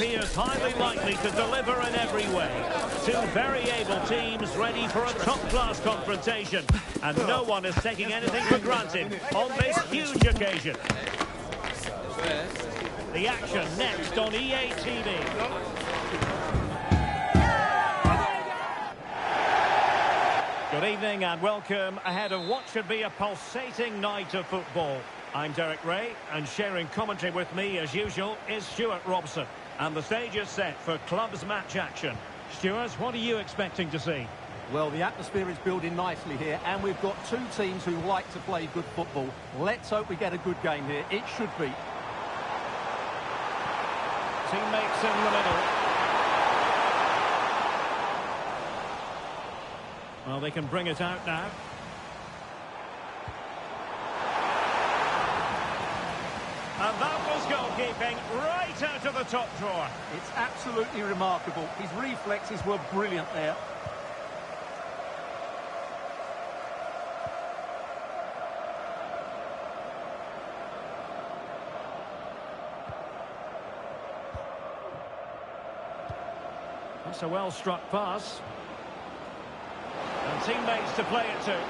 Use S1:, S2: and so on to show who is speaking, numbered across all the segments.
S1: appears highly likely to deliver in every way. Two very able teams ready for a top-class confrontation. And no one is taking anything for granted on this huge occasion. The action next on EA TV. Good evening and welcome ahead of what should be a pulsating night of football. I'm Derek Ray, and sharing commentary with me as usual is Stuart Robson. And the stage is set for clubs match action. Stuart, what are you expecting to see?
S2: Well, the atmosphere is building nicely here, and we've got two teams who like to play good football. Let's hope we get a good game here. It should be.
S1: Teammates in the middle. Well, they can bring it out now. And that was goalkeeping right out of the top drawer.
S2: It's absolutely remarkable. His reflexes were brilliant there.
S1: That's a well-struck pass. And teammates to play it to.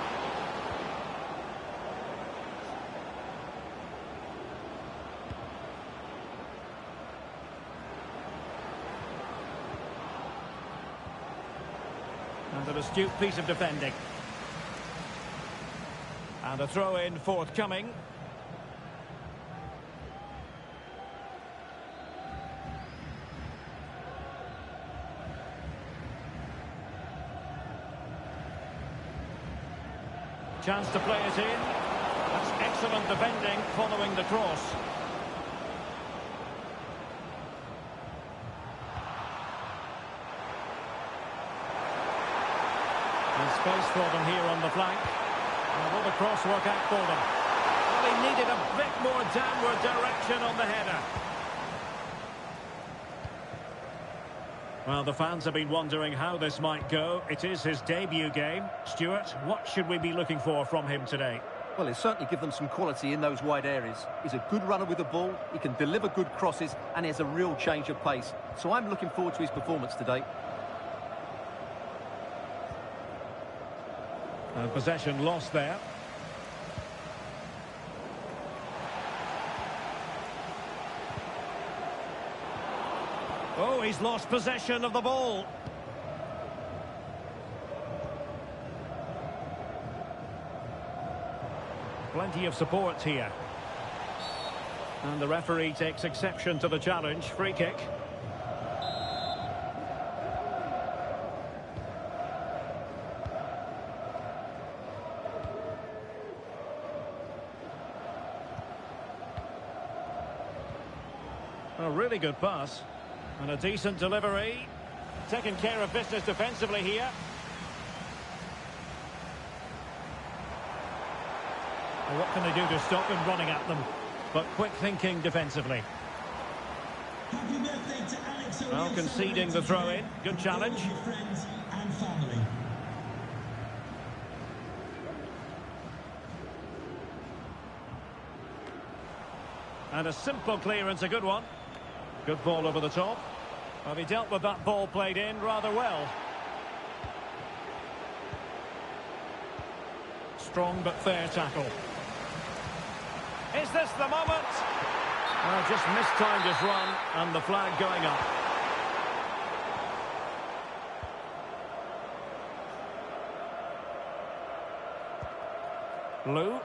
S1: And an astute piece of defending. And a throw-in forthcoming. Chance to play it in. That's excellent defending following the cross. There's space for them here on the flank. And will the cross work out for them? Well, he needed a bit more downward direction on the header. Well, the fans have been wondering how this might go. It is his debut game. Stuart, what should we be looking for from him today?
S2: Well, he'll certainly give them some quality in those wide areas. He's a good runner with the ball, he can deliver good crosses, and he has a real change of pace. So I'm looking forward to his performance today.
S1: And possession lost there. Oh, he's lost possession of the ball. Plenty of support here. And the referee takes exception to the challenge. Free kick. A really good pass. And a decent delivery. Taking care of business defensively here. Well, what can they do to stop him running at them? But quick thinking defensively. Well, conceding the throw-in. Good challenge. And a simple clearance, a good one. Good ball over the top. Well, he dealt with that ball played in rather well. Strong but fair tackle. Is this the moment? Just mistimed his run and the flag going up. Blue.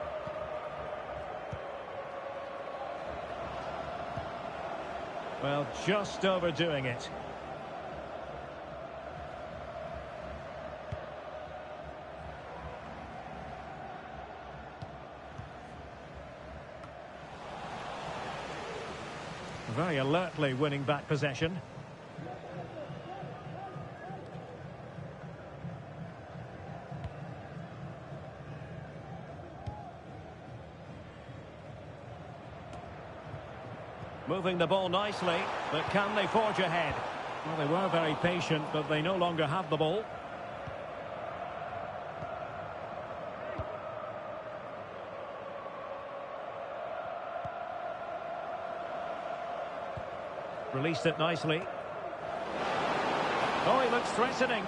S1: Well, just overdoing it. Very alertly winning back possession. Moving the ball nicely, but can they forge ahead? Well, they were very patient, but they no longer have the ball. Released it nicely. Oh, he looks threatening.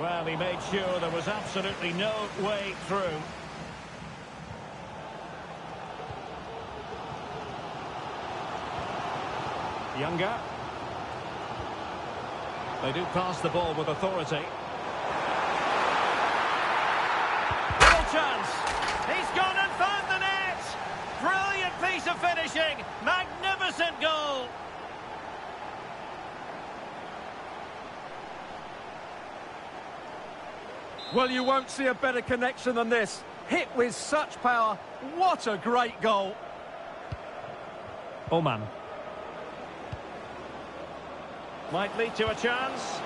S1: Well, he made sure there was absolutely no way through. Younger. They do pass the ball with authority. Real chance. He's gone and found the net. Brilliant piece of finishing. Magnificent goal.
S2: Well, you won't see a better connection than this. Hit with such power. What a great goal.
S1: Oman. Might lead to a chance.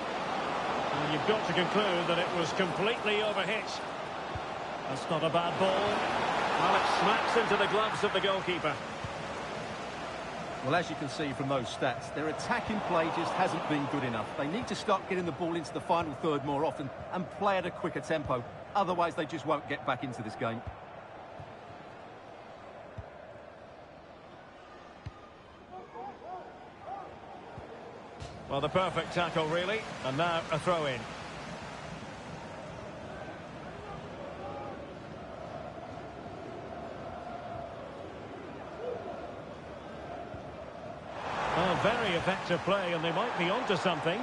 S1: And you've got to conclude that it was completely overhit. That's not a bad ball. Well, it smacks into the gloves of the goalkeeper.
S2: Well, as you can see from those stats, their attacking play just hasn't been good enough. They need to start getting the ball into the final third more often and play at a quicker tempo. Otherwise, they just won't get back into this game.
S1: Well, the perfect tackle, really. And now a throw-in. Oh, very effective play, and they might be onto something.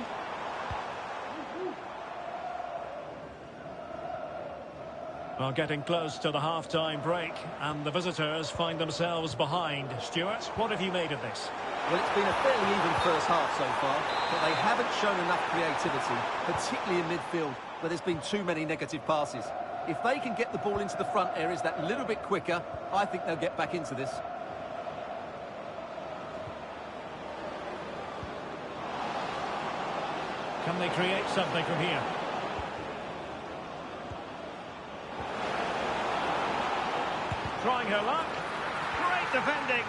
S1: Well, getting close to the half-time break, and the visitors find themselves behind. Stuart, what have you made of this?
S2: Well, it's been a fairly even first half so far, but they haven't shown enough creativity, particularly in midfield, where there's been too many negative passes. If they can get the ball into the front areas that little bit quicker, I think they'll get back into this.
S1: Can they create something from here? Trying her luck. Great defending.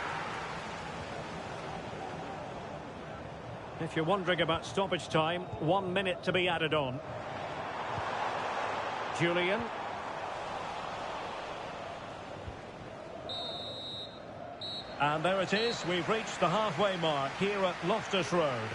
S1: If you're wondering about stoppage time, 1 minute to be added on. Julian. And there it is. We've reached the halfway mark here at Loftus Road.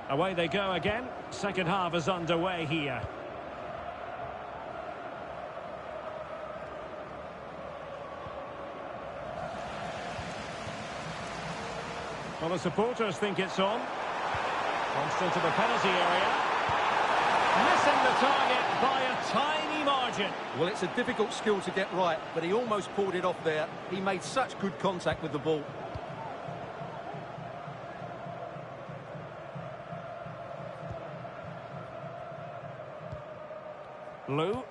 S1: Away they go again. Second half is underway here. Well, the supporters think it's on. Launched into the penalty area. Missing the target by a tiny margin.
S2: Well, it's a difficult skill to get right, but he almost pulled it off there. He made such good contact with the ball.
S1: Lou.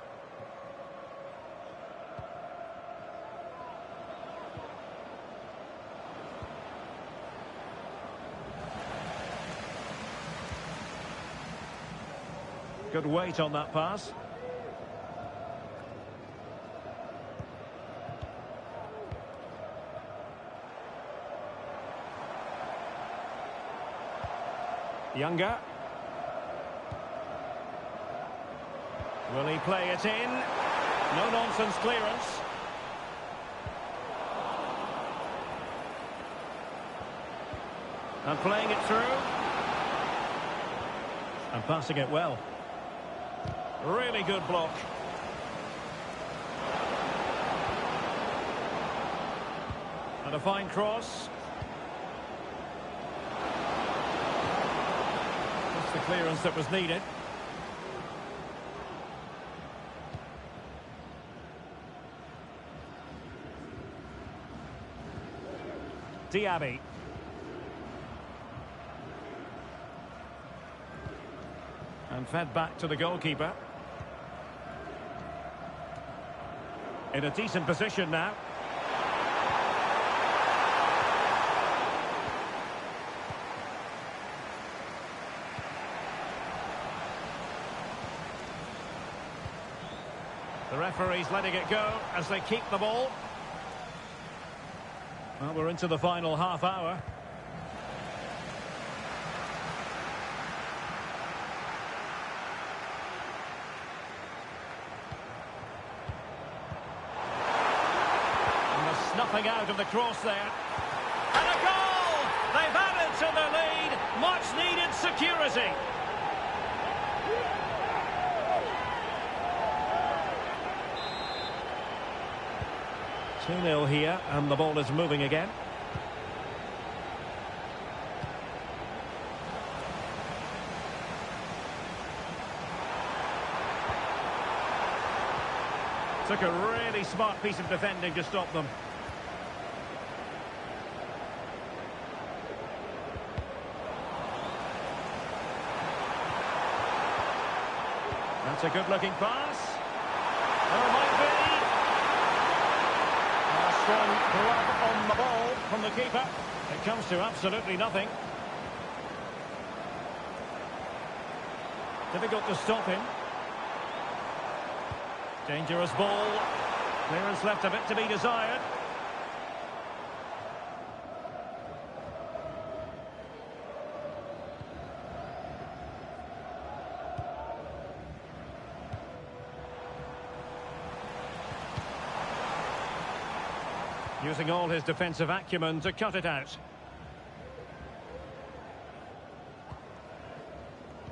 S1: Good weight on that pass. Younger. Will he play it in? No nonsense clearance. And playing it through. And passing it well. Really good block. And a fine cross. That's the clearance that was needed. Diaby. And fed back to the goalkeeper. In a decent position now. The referee's letting it go as they keep the ball. Well, we're into the final half hour. And the snuffing out of the cross there. And a goal! They've added to their lead. Much needed security. Two-nil here, and the ball is moving again. Took a really smart piece of defending to stop them. That's a good-looking pass. Oh, might be. Strong glove on the ball from the keeper. It comes to absolutely nothing. Difficult to stop him. Dangerous ball. Clearance left a bit to be desired. Using all his defensive acumen to cut it out.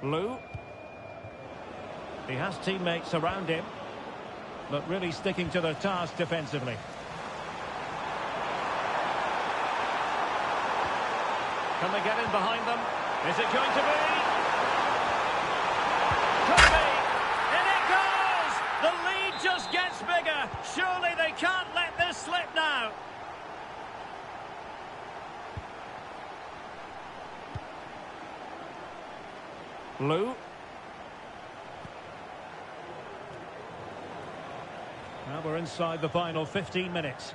S1: Lou. He has teammates around him, but really sticking to their task defensively. Can they get in behind them? Is it going to be? Could be! In it goes! The lead just gets bigger. Surely they can't let this slip now. Lou. Now we're inside the final 15 minutes.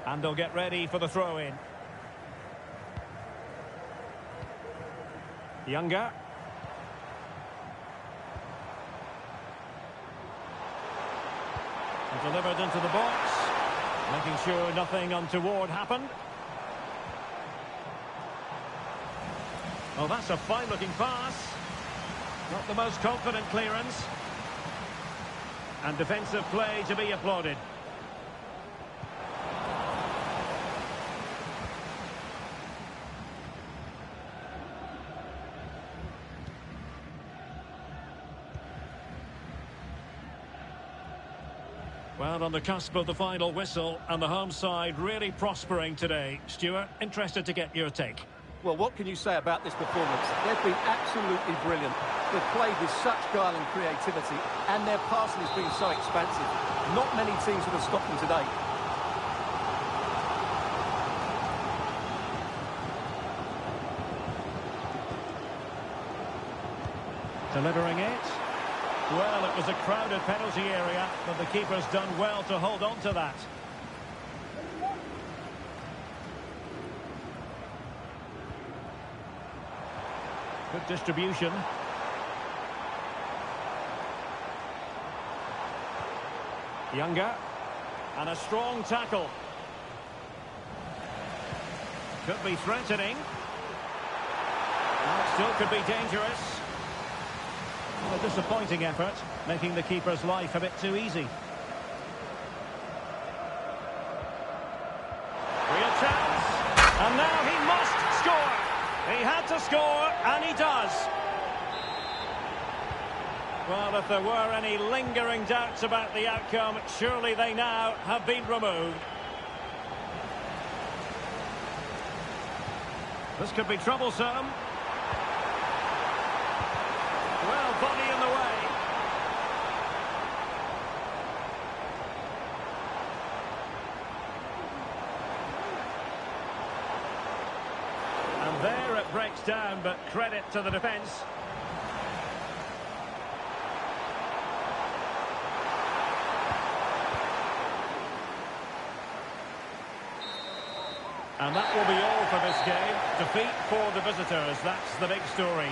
S1: And they'll get ready for the throw-in. Younger. And delivered into the box. Making sure nothing untoward happened. Oh, that's a fine-looking pass. Not the most confident clearance. And defensive play to be applauded. Well, on the cusp of the final whistle, and the home side really prospering today. Stuart, interested to get your take.
S2: Well, what can you say about this performance? They've been absolutely brilliant. They've played with such guile and creativity, and their passing has been so expansive. Not many teams would have stopped them today.
S1: Delivering it. Well, it was a crowded penalty area, but the keeper's done well to hold on to that. Good distribution. Younger. And a strong tackle. Could be threatening. And it still could be dangerous. A disappointing effort, making the keeper's life a bit too easy. Real chance. And now he must score. He had to score, and he does. Well, if there were any lingering doubts about the outcome, surely they now have been removed. This could be troublesome. There it breaks down, but credit to the defence. And that will be all for this game. Defeat for the visitors, that's the big story.